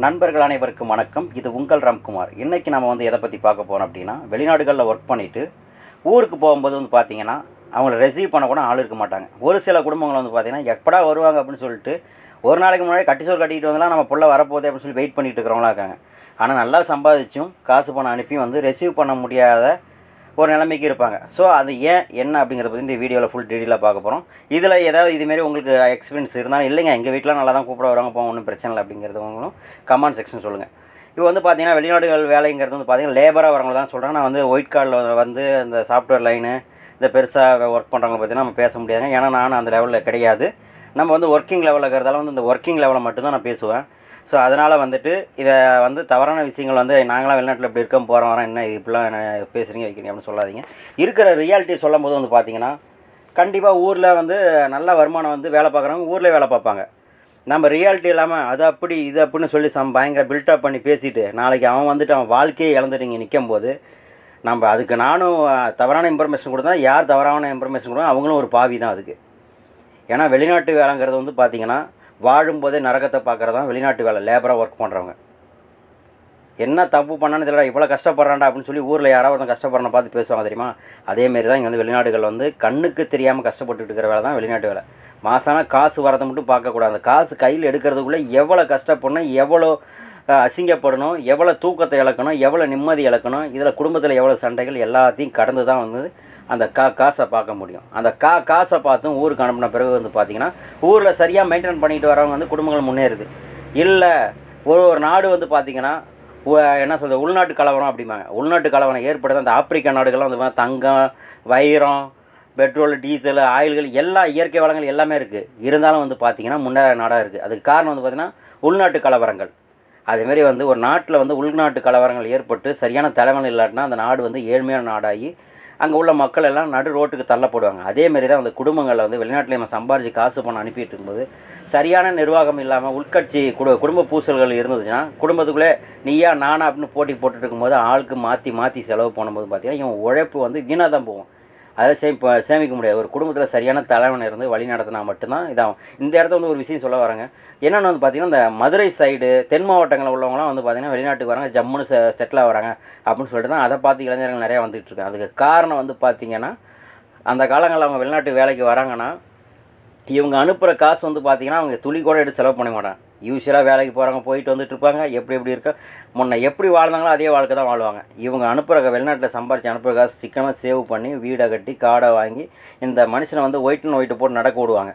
நண்பர்கள் அனைவருக்கும் வணக்கம். இது உங்கள் ராம்குமார். இன்றைக்கி நம்ம வந்து எதை பற்றி பார்க்க போகிறோம் அப்படின்னா, வெளிநாடுகளில் ஒர்க் பண்ணிவிட்டு ஊருக்கு போகும்போது வந்து பார்த்திங்கன்னா அவங்கள ரிசீவ் பண்ண கூட ஆள் இருக்க மாட்டாங்க. ஒரு சில குடும்பங்கள் வந்து பார்த்திங்கன்னா எப்படா வருவாங்க அப்படின்னு சொல்லிட்டு ஒரு நாளைக்கு முன்னாடி கட்டி சோறு கட்டிக்கிட்டு வந்தாலும் நம்ம புள்ள வரப்போகுது அப்படின்னு சொல்லி வெயிட் பண்ணிகிட்டு இருக்கிறவங்களா இருக்காங்க. ஆனால் நல்லா சம்பாதிச்சும் காசு பணம் அனுப்பி வந்து ரிசீவ் பண்ண முடியாத ஒரு நிலைமைக்கு இருப்பாங்க. ஸோ அது ஏன் என்ன அப்படிங்கிறத பற்றி இந்த வீடியோவில் ஃபுல் டீட்டெயிலாக பார்க்க போகிறோம். இதில் ஏதாவது இதுமாரி உங்களுக்கு எக்ஸ்பீரியன்ஸ் இருந்தாலும் இல்லைங்க எங்கள் வீட்டில் நல்லா தான் கூப்பிட வருவாங்க போக ஒன்றும் பிரச்சனை இல்லை அப்படிங்கிறதுங்களும் கமெண்ட் செக்ஷன் சொல்லுங்கள். இப்போ வந்து பார்த்திங்கன்னா வெளிநாடுகள் வேலைங்கிறது வந்து பார்த்திங்கன்னா லேபராக வரவங்க தான் சொல்கிறாங்க. நான் வந்து ஒயிட் கார்டில் வந்து இந்த சாஃப்ட்வேர் லைனு இந்த பெருசாக ஒர்க் பண்ணுறவங்க பார்த்திங்கன்னா நம்ம பேச முடியாதுங்க. ஏன்னா நான் அந்த லெவலில் கிடையாது. நம்ம வந்து ஒர்க்கிங் லெவலில் இருக்கிறதால வந்து இந்த ஒர்க்கிங் லெவலில் மட்டும்தான் நான் பேசுவேன். ஸோ அதனால் வந்துட்டு இதை வந்து தவறான விஷயங்கள் வந்து நாங்களாம் வெளிநாட்டில் இப்படி இருக்க போகிறோம் வரோம் என்ன இப்படிலாம் என்ன பேசுகிறீங்க வைக்கிறீங்க அப்படின்னு சொல்லாதீங்க. இருக்கிற ரியாலிட்டி சொல்லும் போது வந்து பார்த்திங்கன்னா கண்டிப்பாக ஊரில் வந்து நல்ல வருமானம் வந்து வேலை பார்க்குறவங்க ஊரில் வேலை பார்ப்பாங்க. நம்ம ரியாலிட்டி இல்லாமல் அது அப்படி இது அப்படின்னு சொல்லி பயங்கர பில்டப் பண்ணி பேசிவிட்டு நாளைக்கு அவன் வந்துட்டு அவன் வாழ்க்கையை இழந்துட்டு இங்கே நிற்கும் போது நம்ம அதுக்கு நானும் தவறான இன்ஃபர்மேஷன் கொடுத்தா யார் தவறான இன்ஃபர்மேஷன் கொடுத்தா அவங்களும் ஒரு பாவி தான் அதுக்கு. ஏன்னா வெளிநாட்டு வேலைங்கிறது வந்து பார்த்திங்கன்னா வாழும்போதே நரகத்தை பார்க்குறது தான் வெளிநாட்டு வேலை. லேபராக ஒர்க் பண்ணுறவங்க என்ன தப்பு பண்ணான்னு தெரியல, இவ்வளோ கஷ்டப்படுறான்டா அப்படின்னு சொல்லி ஊரில் யாராவது ஒருத்தன் கஷ்டப்படுறன பார்த்து பேசுவாங்க தெரியுமா. அதேமாரி தான் இங்கே வந்து வெளிநாடுகள் வந்து கண்ணுக்கு தெரியாமல் கஷ்டப்பட்டுட்டு இருக்கிற வேலை தான் வெளிநாட்டு வேலை. மாசான காசு வரதை மட்டும் பார்க்கக்கூடாது. அந்த காசு கையில் எடுக்கிறதுக்குள்ளே எவ்வளோ கஷ்டப்படணும், எவ்வளோ அசிங்கப்படணும், எவ்வளோ தூக்கத்தை இழக்கணும், எவ்வளோ நிம்மதி இழக்கணும், இதில் குடும்பத்தில் எவ்வளோ சண்டைகள் எல்லாத்தையும் கடந்து தான் வந்து அந்த காசை பார்க்க முடியும். அந்த காசை பார்த்தும் ஊருக்கு அனுப்பின பிறகு வந்து பார்த்திங்கன்னா ஊரில் சரியாக மெயின்டைன் பண்ணிட்டு வரவங்க வந்து குடும்பங்கள் முன்னேறுது. இல்லை ஒரு நாடு வந்து பார்த்திங்கன்னா என்ன சொல்கிறது உள்நாட்டு கலவரம் அப்படிம்பாங்க. உள்நாட்டு கலவரம் ஏற்படுது. அந்த ஆப்பிரிக்கா நாடுகள்லாம் வந்து தங்கம், வைரம், பெட்ரோல், டீசல், ஆயில்கள் எல்லா இயற்கை வளங்கள் எல்லாமே இருக்குது. இருந்தாலும் வந்து பார்த்திங்கன்னா முன்னேற நாடாக இருக்குது. அதுக்கு காரணம் வந்து பார்த்திங்கன்னா உள்நாட்டு கலவரங்கள். அதேமாரி வந்து ஒரு நாட்டில் வந்து உள்நாட்டு கலவரங்கள் ஏற்பட்டு சரியான தலைவன் இல்லாட்டினா அந்த நாடு வந்து ஏழ்மையான நாடாகி அங்கே உள்ள மக்கள் எல்லாம் நடு ரோட்டுக்கு தள்ளப்படுவாங்க. அதேமாரி தான் அந்த குடும்பங்களில் வந்து வெளிநாட்டில் நம்ம சம்பாரித்து காசு பணம் அனுப்பிட்டு இருக்கும்போது சரியான நிர்வாகம் இல்லாமல் உள்கட்சி குடும்ப பூசல்கள் இருந்ததுன்னா குடும்பத்துக்குள்ளே நீயா நானா அப்படின்னு போட்டி போட்டுட்டு இருக்கும்போது ஆளுக்கு மாற்றி செலவு பண்ணும்போது பார்த்திங்கன்னா இவன் உழைப்பு வந்து வீணாக தான் போகும். அதை சேமிக்க முடியாது. ஒரு குடும்பத்தில் சரியான தலைவன் இருந்து வழி நடத்தினா மட்டும்தான் இதாகும். இந்த இடத்த வந்து ஒரு விஷயம் சொல்ல வராங்க. என்னென்னு வந்து பார்த்திங்கன்னா இந்த மதுரை சைடு தென் மாவட்டங்களில் உள்ளவங்களாம் வந்து பார்த்திங்கன்னா வெளிநாட்டுக்கு வராங்க, ஜம்முன்னு செட்டில் ஆகிறாங்க அப்படின்னு சொல்லிட்டு தான் அதை பார்த்து இளைஞர்கள் நிறையா வந்துகிட்டு இருக்காங்க. அதுக்கு காரணம் வந்து பார்த்திங்கன்னா அந்த காலங்களில் அவங்க வெளிநாட்டு வேலைக்கு வராங்கன்னா இவங்க அனுப்புகிற காசு வந்து பார்த்திங்கன்னா அவங்க துளி கூட எடுத்து செலவு பண்ண மாட்டாங்க. யூஸ்வலாக வேலைக்கு போகிறாங்க, போயிட்டு வந்துட்டு இருப்பாங்க. எப்படி இருக்க முன்ன எப்படி வாழ்ந்தாங்களோ அதே வாழ்க்கை தான் வாழ்வாங்க. இவங்க அனுப்புகிற வெளிநாட்டில் சம்பாரித்து அனுப்புகிற காசு சிக்கனமாக சேவ் பண்ணி வீடை கட்டி காடை வாங்கி இந்த மனுஷனை வந்து ஒயிட்டு போட்டு நடக்க விடுவாங்க.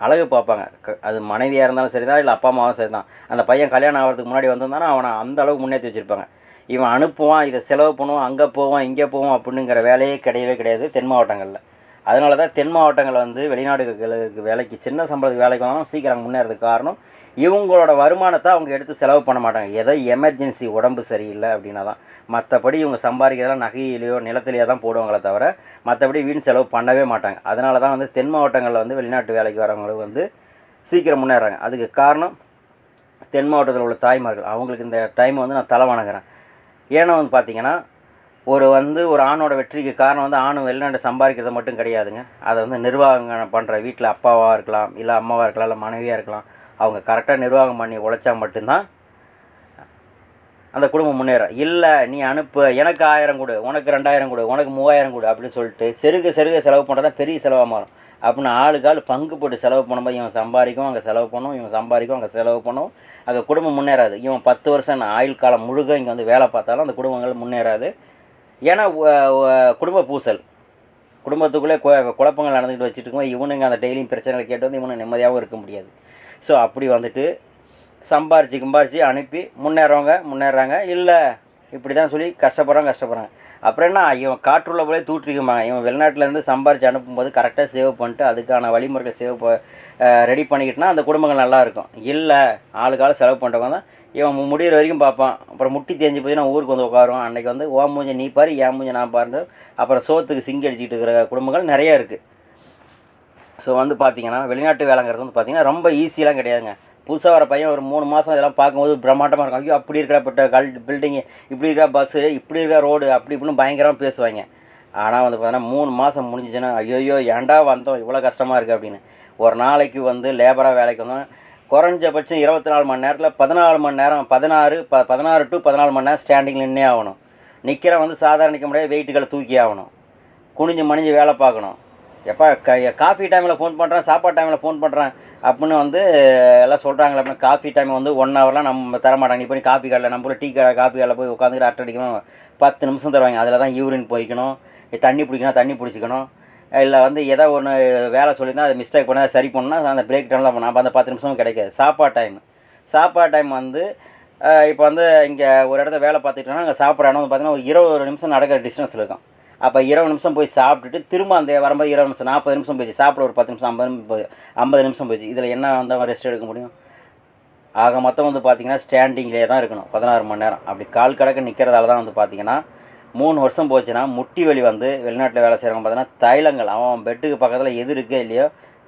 அழகு பார்ப்பாங்க. அது மனைவியாக இருந்தாலும் சரி தான், இல்லை அப்பா அம்மாவும் சரி தான். அந்த பையன் கல்யாணம் ஆகிறதுக்கு முன்னாடி வந்திருந்தானா அவனை அந்த அளவுக்கு முன்னேற்றி வச்சுருப்பாங்க. இவன் அனுப்புவான், இதை செலவு பண்ணுவான், அங்கே போவான் இங்கே போவான் அப்படிங்கிற வேலையே கிடையாது தென் மாவட்டங்களில். அதனால தான் தென் மாவட்டங்களில் வந்து வெளிநாடுகளுக்கு வேலைக்கு சின்ன சம்பளத்துக்கு வேலைக்கு வந்தாலும் சீக்கிரம் முன்னேறதுக்கு காரணம் இவங்களோட வருமானத்தை அவங்க எடுத்து செலவு பண்ண மாட்டாங்க. ஏதோ எமர்ஜென்சி உடம்பு சரியில்லை அப்படின்னா தான். மற்றபடி இவங்க சம்பாதிக்கிறதெல்லாம் நகையிலையோ நிலத்திலையோ தான் போடுவாங்களே தவிர மற்றபடி வீண் செலவு பண்ணவே மாட்டாங்க. அதனால தான் வந்து தென் மாவட்டங்களில் வந்து வெளிநாட்டு வேலைக்கு வரவங்களுக்கு வந்து சீக்கிரம் முன்னேறாங்க. அதுக்கு காரணம் தென் மாவட்டத்தில் உள்ள தாய்மார்கள். அவங்களுக்கு இந்த டைம் வந்து நான் தலை வணங்குறேன். ஏன்னா வந்து பார்த்திங்கன்னா ஒரு ஆணோட வெற்றிக்கு காரணம் வந்து ஆண் வெளிநாட்டு சம்பாதிக்கிறது மட்டும் கிடையாதுங்க. அதை வந்து நிர்வாகம் பண்ணுற வீட்டில் அப்பாவாக இருக்கலாம், இல்லை அம்மாவாக இருக்கலாம், இல்லை மனைவியாக இருக்கலாம். அவங்க கரெக்டாக நிர்வாகம் பண்ணி உழைச்சா மட்டும்தான் அந்த குடும்பம் முன்னேறும். இல்லை நீ அனுப்பு, எனக்கு 1000 கொடு, உனக்கு 2000 கொடு, உனக்கு 3000 கொடு அப்படின்னு சொல்லிட்டு செருக செலவு பண்ணுறது தான் பெரிய செலவாக மாறும். அப்படின்னு ஆளுக்கு பங்கு போட்டு செலவு பண்ணும்போது இவன் சம்பாதிக்கும் அங்கே செலவு பண்ணும், இவன் சம்பாதிக்கும் அங்கே செலவு பண்ணும். அங்கே குடும்பம் முன்னேறாது. இவன் 10 வருஷம் ஆயுள் காலம் முழுக்க இங்கே வந்து வேலை பார்த்தாலும் அந்த குடும்பங்கள் முன்னேறாது. ஏன்னா குடும்ப பூசல், குடும்பத்துக்குள்ளே குழப்பங்கள் நடந்துக்கிட்டு வச்சுட்டு இருக்கும்போது இவனுங்க அந்த டெய்லியும் பிரச்சனைகளை கேட்டு வந்து இவனு நிம்மதியாகவும் இருக்க முடியாது. ஸோ அப்படி வந்துட்டு சம்பாரித்து அனுப்பி முன்னேறாங்க. இல்லை இப்படி தான் சொல்லி கஷ்டப்படுறாங்க. அப்புறம் என்ன இவன் காற்றுள்ள போலே தூற்றிக்குமாங்க. இவன் வெளிநாட்டிலேருந்து சம்பாரித்து அனுப்பும்போது கரெக்டாக சேவ் பண்ணிட்டு அதுக்கான வழிமுறைகள் ரெடி பண்ணிக்கிட்டுனா அந்த குடும்பங்கள் நல்லாயிருக்கும். இல்லை ஆளுக்கால செலவு பண்ணுறவங்க தான் இவன் முடிகிற வரைக்கும் பார்ப்பான். அப்புறம் முட்டி தேஞ்சு போய் நான் ஊருக்கு வந்து உட்காருவான். அன்றைக்கி வந்து ஓ மூஞ்ச நீ பாரு, என் மூஞ்ச நான் பாருன்னு அப்புறம் சோத்துக்கு சிங்கி அடிச்சிக்கிட்டு இருக்கிற குடும்பங்கள் நிறையா இருக்குது. ஸோ வந்து பார்த்திங்கன்னா வெளிநாட்டு வேலைங்கிறது வந்து பார்த்திங்கன்னா ரொம்ப ஈஸியெலாம் கிடையாதுங்க. புதுசாக வர பையன் ஒரு 3 மாதம் இதெல்லாம் பார்க்கும்போது பிரம்மாண்டமாக இருக்கும். ஐயோ அப்படி இருக்கிற பில்டிங்கு, இப்படி இருக்கிற பஸ்ஸு, இப்படி இருக்கிற ரோடு, அப்படி இப்படின்னு பயங்கரமாக பேசுவாங்க. ஆனால் வந்து பார்த்தீங்கன்னா 3 மாதம் முடிஞ்சிச்சுன்னா ஐயோ ஏன்டா வந்தோம் இவ்வளோ கஷ்டமாக இருக்குது அப்படின்னு. ஒரு நாளைக்கு வந்து லேபராக வேலைக்கு வந்தோம் குறைஞ்சபட்சம் 24 மணி நேரத்தில் 14 மணி நேரம் 16 டு 14 மணி நேரம் ஸ்டாண்டிங்கில் நின்னே ஆகணும். நிற்கிற வந்து சாதாரண நிற்க முடியாது, வெயிட்டுகளை தூக்கி ஆகணும், குனிஞ்சு மணிஞ்சு வேலை பார்க்கணும். எப்போ காஃபி டைமில் ஃபோன் பண்ணுறேன், சாப்பாடு டைமில் ஃபோன் பண்ணுறேன் அப்படின்னு வந்து எல்லாம் சொல்கிறாங்களே. அப்படின்னு காஃபி டைம் வந்து 1 ஹவர்லாம் நம்ம தரமாட்டாங்க. இப்போ காஃபி கடையில் நம்ம டீ கடை காஃபி கடையில் போய் உட்காந்துக்கிட்டு அரட்டை அடிக்கணும், 10 நிமிஷம் தருவாங்க. அதில் தான் யூரின் போய்க்கணும், தண்ணி பிடிக்கணும், தண்ணி பிடிச்சிக்கணும். இல்லை வந்து ஏதோ ஒன்று வேலை சொல்லியிருந்தால் அதை மிஸ்டேக் பண்ணால் சரி பண்ணால் அந்த பிரேக் டைம்லாம் பண்ணால் அப்போ அந்த 10 நிமிஷமும் கிடைக்காது. சாப்பாடு டைம் வந்து இப்போ வந்து இங்கே ஒரு இடத்த வேலை பார்த்துக்கிட்டோன்னா அங்கே சாப்பிட்ற இடம் வந்து பார்த்திங்கன்னா ஒரு 20 நிமிஷம் நடக்கிற டிஸ்டன்ஸில் இருக்கும். அப்போ 20 நிமிஷம் போய் சாப்பிட்டுட்டு திரும்ப அந்த வரும்போது 20 நிமிஷம் 40 நிமிஷம் போயிடுச்சு. சாப்பிட ஒரு 10 நிமிஷம் 50 நிமிஷம் போயிடுச்சு. இதில் என்ன வந்து ரெஸ்ட் எடுக்க முடியும்? ஆக மொத்தம் வந்து பார்த்திங்கன்னா ஸ்டாண்டிங்லேயே தான் இருக்கணும் 16 மணி நேரம். அப்படி கால் கடக்க நிற்கிறதால தான் வந்து பார்த்திங்கன்னா 3 வருஷம் போச்சுன்னா முட்டி வலி வந்து வெளிநாட்டில் வேலை செய்கிறவங்க பார்த்தீங்கன்னா தைலங்கள் அவன் பெட்டுக்கு பக்கத்தில் எது இருக்கே இல்லையோ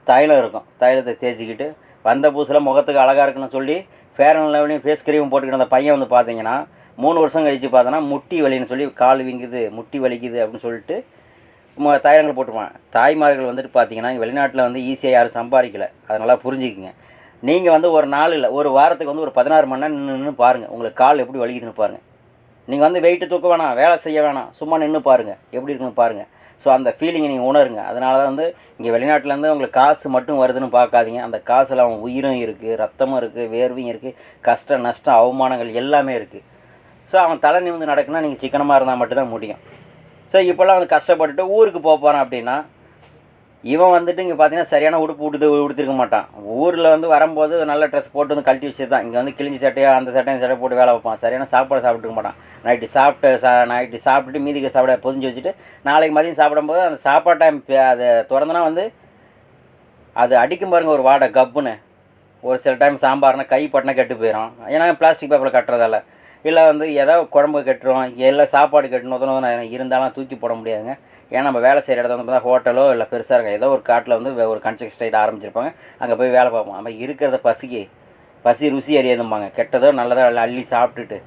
தைலம் இருக்கும். தைலத்தை தேய்ச்சிக்கிட்டு வந்த புதுசில் முகத்துக்கு அழகாக இருக்குன்னு சொல்லி ஃபேர் அண்ட் லவ்லியும் ஃபேஸ் க்ரீம் போட்டுக்கிட்டு அந்த பையன் வந்து பார்த்தீங்கன்னா 3 வருஷம் கழிச்சு பார்த்தோன்னா முட்டி வலின்னு சொல்லி கால் வீங்குது, முட்டி வலிக்குது அப்படின்னு சொல்லிட்டு தைலங்கள் போட்டுருவான். தாய்மார்கள் வந்துட்டு பார்த்தீங்கன்னா வெளிநாட்டில் வந்து ஈஸியாக யாரும் சம்பாதிக்கலை. அதனால் புரிஞ்சுக்குங்க. நீங்கள் வந்து ஒரு நாள் இல்லை ஒரு வாரத்துக்கு வந்து ஒரு 16 மணி நேரம் நின்று பாருங்கள், உங்களுக்கு கால் எப்படி வலிக்குதுன்னு பாருங்கள். நீங்கள் வந்து வெயிட்டு தூக்க வேணாம், வேலை செய்ய வேணாம், சும்மா நின்று பாருங்கள் எப்படி இருக்குன்னு பாருங்கள். ஸோ அந்த ஃபீலிங்கை நீங்கள் உணருங்க. அதனால தான் வந்து இங்கே வெளிநாட்டிலேருந்து உங்களுக்கு காசு மட்டும் வருதுன்னு பார்க்காதீங்க. அந்த காசில் அவன் உயிரும் இருக்குது, ரத்தமும் இருக்குது, வேர்வையும் இருக்குது, கஷ்டம் நஷ்டம் அவமானங்கள் எல்லாமே இருக்குது. ஸோ அவன் தலை நிமிர்ந்து நடக்குன்னா நீங்கள் சிக்கனமாக இருந்தால் மட்டும்தான் முடியும். ஸோ இப்போல்லாம் வந்து கஷ்டப்பட்டுட்டு ஊருக்கு போகிறான் அப்படின்னா இவன் வந்துட்டு இங்கே பார்த்தீங்கன்னா சரியான உடுப்பு உடுத்திருக்க மாட்டான். ஊரில் வந்து வரும்போது நல்ல ட்ரெஸ் போட்டு வந்து கழட்டி வச்சு தான் இங்கே வந்து கிழிஞ்சி சட்டையாக அந்த சட்டை போட்டு வேலை வைப்பான். சரியான சாப்பாடு சாப்பிட்டுருக்க மாட்டான். நைட்டு சாப்பிட்டுட்டு மீதிக்கு சாப்பிட பொதிஞ்சு வச்சுட்டு நாளைக்கு மதியம் சாப்பிடும்போது அந்த சாப்பாடு டைம் அதை திறந்தனா வந்து அது அடிக்கும் பாருங்கள் ஒரு வாடை கப்புன்னு. ஒரு சில டைம் சாம்பார்னா கை பட்டினா கெட்டு போயிடும். ஏன்னா பிளாஸ்டிக் பேப்பரில் கட்டுறதால. இல்லை வந்து ஏதோ குழம்பு கட்டுறோம், எல்லாம் சாப்பாடு கட்டணும் இருந்தாலும் தூக்கி போட முடியாதுங்க. ஏன்னா நம்ம வேலை செய்கிற இடத்துல வந்து பார்த்தா ஹோட்டலோ இல்லை பெருசாக இருக்கும் ஏதோ ஒரு காட்டில் வந்து ஒரு கன்ஸ்ட்ரக்ஷன் சைட் ஆரம்பிச்சிருப்பாங்க, அங்கே போய் வேலை பார்ப்போம். நம்ம இருக்கிறத பசி ருசி அறியாதும்பாங்க. கெட்டதோ நல்லதோ அள்ளி சாப்பிட்டுட்டு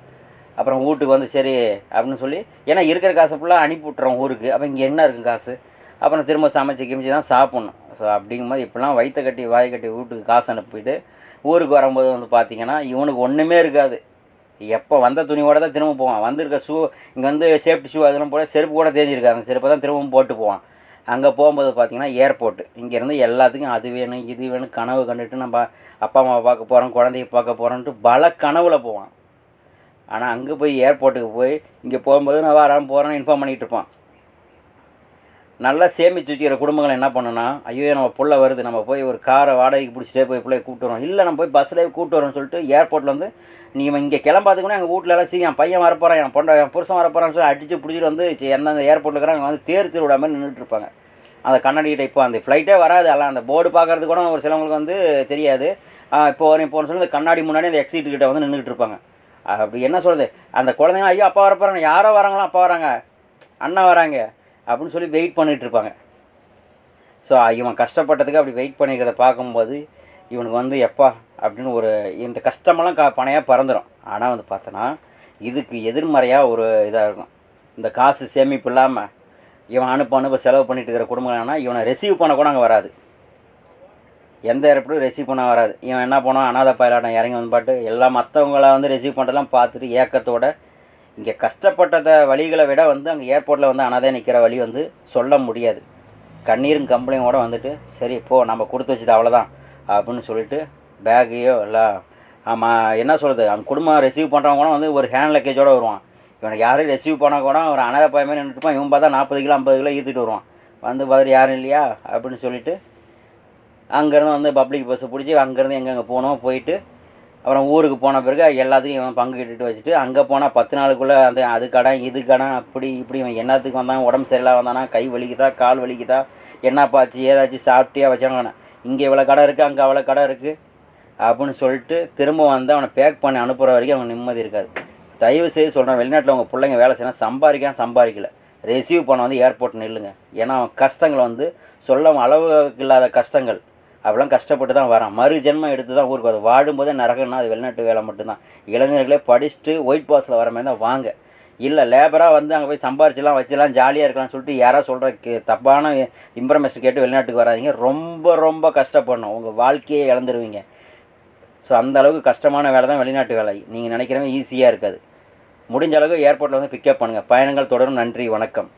அப்புறம் வீட்டுக்கு வந்து சரி அப்படின்னு சொல்லி ஏன்னா இருக்கிற காசு ஃபுல்லாக அனுப்பி விட்றோம் ஊருக்கு. அப்போ இங்கே என்ன இருக்குது காசு, அப்புறம் திரும்ப சமைச்சு தான் சாப்பிட்ணும். ஸோ அப்படிங்கும்போது இப்போலாம் வயிற்ற கட்டி வாய் கட்டி வீட்டுக்கு காசு அனுப்பிட்டு ஊருக்கு வரும்போது வந்து பார்த்திங்கன்னா இவனுக்கு ஒன்றுமே இருக்காது. எப்போ வந்த துணியோட தான் திரும்ப போவான். வந்திருக்க ஷூ இங்கே வந்து சேஃப்டி ஷூ அதெல்லாம் போட செருப்பு கூட தேஞ்சிருக்காங்க, செருப்பை தான் திரும்பவும் போட்டு போவான். அங்கே போகும்போது பார்த்திங்கன்னா ஏர்போர்ட்டு இங்கேருந்து எல்லாத்துக்கும் அது வேணும் இது வேணும் கனவு கண்டுட்டு நம்ம அப்பா அம்மாவை பார்க்க போகிறோம், குழந்தைய பார்க்க போகிறோன்ட்டு பல கனவில் போவான். ஆனால் அங்கே போய் ஏர்போர்ட்டுக்கு போய் இங்கே போகும்போது நான் வராமல் போகிறேன்னு இன்ஃபார்ம் பண்ணிகிட்டு இருப்பான். நல்லா சேமித்து வச்சுக்கிற குடும்பங்கள் என்ன பண்ணுன்னா, ஐயோ நம்ம புள்ள வருது, நம்ம போய் ஒரு காரை வாடகைக்கு பிடிச்சிட்டே போய் பிள்ளைய கூப்பிட்டு வரோம், இல்லை நம்ம போய் பஸ்ஸில் கூப்பிட்டு வரோம்னு சொல்லிட்டு ஏர்போர்ட்டில் வந்து நீங்கள் இங்கே கிளம்பாதுக்குன்னா எங்கள் வீட்டில் எல்லாம் என் பையன் வரப்போகிறான், என் புருஷன் வரப்போகிறான்னு சொல்லி அடித்து பிடிச்சிட்டு வந்து எந்தெந்த ஏர்போர்ட்டில் இருக்கிறாங்க அங்கே வந்து தேர் திருவிழா மாதிரி நின்றுட்டு இருப்பாங்க. அந்த கண்ணாடிக்கிட்ட இப்போ அந்த ஃப்ளைட்டே வராது, எல்லாம் அந்த போர்டு பார்க்குறது கூட ஒரு சிலவங்களுக்கு வந்து தெரியாது. இப்போன்னு சொல்லி அந்த கண்ணாடி முன்னாடி அந்த எக்ஸிட் கிட்ட வந்து நின்றுட்டு இருப்பாங்க. அப்படி என்ன சொல்கிறது, அந்த குழந்தைங்க ஐயோ அப்பா வரப்போகிறாங்க, யாரோ வராங்களா, அப்பா வராங்க, அண்ணா வராங்க அப்படின்னு சொல்லி வெயிட் பண்ணிகிட்டு இருப்பாங்க. ஸோ இவன் கஷ்டப்பட்டதுக்கு அப்படி வெயிட் பண்ணிக்கிறத பார்க்கும்போது இவனுக்கு வந்து எப்பா அப்படின்னு ஒரு இந்த கஷ்டமெல்லாம் பனையாக பறந்துடும். ஆனால் வந்து பார்த்தோன்னா இதுக்கு எதிர்மறையாக ஒரு இதாக இருக்கும். இந்த காசு சேமிப்பு இல்லாமல் இவன் அனுப்ப செலவு பண்ணிட்டு இருக்கிற குடும்பம் என்னன்னா இவனை ரிசீவ் பண்ண கூட அங்கே வராது, எந்த ஏர்போர்ட்டும் ரிசீவ் பண்ண வராது. இவன் என்ன போனான் அனாதை பைலாட்டம் இறங்கி வந்து பாட்டு எல்லாம் மற்றவங்கள வந்து ரிசீவ் பண்ணுறதெல்லாம் பார்த்துட்டு ஏக்கத்தோடு இங்கே கஷ்டப்பட்டத வழிகளை விட வந்து அங்கே ஏர்போர்ட்டில் வந்து அனாதை நிற்கிற வழி வந்து சொல்ல முடியாது. கண்ணீரும் கம்பளையோடு வந்துட்டு சரி இப்போ நம்ம கொடுத்து வச்சது அவ்வளோதான் அப்படின்னு சொல்லிட்டு பேக்கையோ இல்லை ஆமாம் என்ன சொல்கிறது அந்த குடும்பம் ரிசீவ் பண்ணுறவங்க கூட வந்து ஒரு ஹேண்ட் லக்கேஜோடு வருவான். இவனுக்கு யாரும் ரிசீவ் பண்ணால் கூட ஒரு அனாதை பையன் நின்றுட்டுப்பான். இவன் பார்த்தா 40 கிலோ 50 கிலோ ஈத்துட்டு வருவான். வந்து பார்த்துட்டு யாரும் இல்லையா அப்படின்னு சொல்லிட்டு அங்கேருந்து வந்து பப்ளிக் பஸ்ஸை பிடிச்சி அங்கேருந்து எங்கெங்கே போனோம் போயிட்டு அப்புறம் ஊருக்கு போன பிறகு எல்லாத்துக்கும் இவன் பங்கு கிட்டுட்டு வச்சுட்டு அங்கே போனால் 10 நாளுக்குள்ளே அந்த அது கடன் இது கடன் அப்படி இப்படி இவன் என்னத்துக்கு வந்தான், உடம்பு சரியில்லாம வந்தானா, கை வலிக்குதா கால் வலிக்குதா என்னப்பாச்சு ஏதாச்சும் சாப்பிட்டியா வச்சாங்க, இங்கே இவ்வளோ கடை இருக்குது அங்கே அவ்வளோ கடை இருக்குது அப்படின்னு சொல்லிட்டு திரும்ப வந்து அவனை பேக் பண்ணி அனுப்புகிற வரைக்கும் அவன் நிம்மதி இருக்காது. தயவு செய்து சொல்கிறேன், வெளிநாட்டில் உங்கள் பிள்ளைங்க வேலை செய்யணும், சம்பாதிக்கல ரிசீவ் பண்ண வந்து ஏர்போர்ட் நில்லுங்க. ஏன்னா அவன் கஷ்டங்களை வந்து சொல்ல அளவுக்கு இல்லாத கஷ்டங்கள் அப்படிலாம் கஷ்டப்பட்டு தான் வரான். மறு ஜென்மம் எடுத்து தான் ஊருக்கு வரும். வாடும்போதே நரகம்னா அது வெளிநாட்டு வேலை மட்டும்தான். இளைஞர்களே படிச்சுட்டு ஒயிட் பாஸில் வர மாதிரி தான் வாங்க. இல்லை லேபராக வந்து அங்கே போய் சம்பாரிச்சிலாம் வச்சுலாம் ஜாலியாக இருக்கலாம்னு சொல்லிட்டு யாராவது சொல்கிற தப்பான இன்ஃபர்மேஷன் கேட்டு வெளிநாட்டுக்கு வராதிங்க. ரொம்ப ரொம்ப கஷ்டப்படணும், உங்கள் வாழ்க்கையை இழந்துருவீங்க. ஸோ அந்த அளவுக்கு கஷ்டமான வேலை தான் வெளிநாட்டு வேலை. நீங்கள் நினைக்கிறவங்க ஈஸியாக இருக்காது. முடிஞ்ச அளவுக்கு ஏர்போர்ட்டில் வந்து பிக்கப் பண்ணுங்கள். பயணங்கள் தொடரும். நன்றி, வணக்கம்.